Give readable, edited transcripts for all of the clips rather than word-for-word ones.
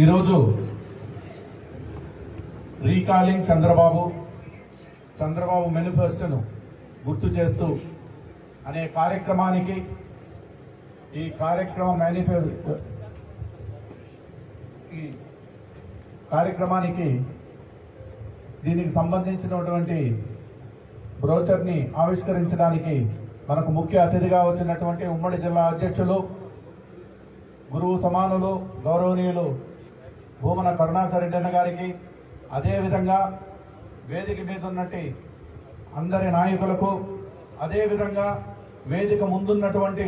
ఈరోజు రీకాలింగ్ చంద్రబాబు మేనిఫెస్టోను గుర్తు చేస్తూ అనే కార్యక్రమానికి ఈ కార్యక్రమానికి దీనికి సంబంధించినటువంటి బ్రోచర్ని ఆవిష్కరించడానికి మనకు ముఖ్య అతిథిగా వచ్చినటువంటి ఉమ్మడి జిల్లా అధ్యక్షులు గురువు సమానులు గౌరవనీయులు భూమన కరుణాకర్ రెడ్డి అన్న గారికి, అదేవిధంగా వేదిక మీద ఉన్నట్టు అందరి నాయకులకు, అదేవిధంగా వేదిక ముందున్నటువంటి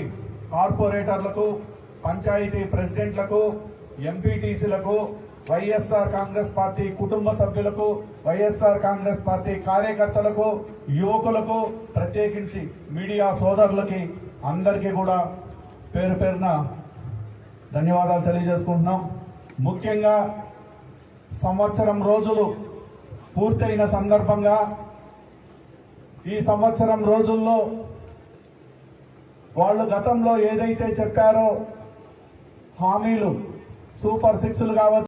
కార్పొరేటర్లకు, పంచాయతీ ప్రెసిడెంట్లకు, ఎంపీటీసీలకు, వైఎస్ఆర్ కాంగ్రెస్ పార్టీ కుటుంబ సభ్యులకు, వైఎస్ఆర్ కాంగ్రెస్ పార్టీ కార్యకర్తలకు, యువకులకు, ప్రత్యేకించి మీడియా సోదరులకి అందరికీ కూడా పేరు పేరున ధన్యవాదాలు తెలియజేసుకుంటున్నాం. ముఖ్యంగా సంవత్సరం రోజులు పూర్తయిన సందర్భంగా ఈ సంవత్సరం రోజుల్లో వాళ్ళు గతంలో ఏదైతే చెప్పారో హామీలు, సూపర్ 6లు కావచ్చు,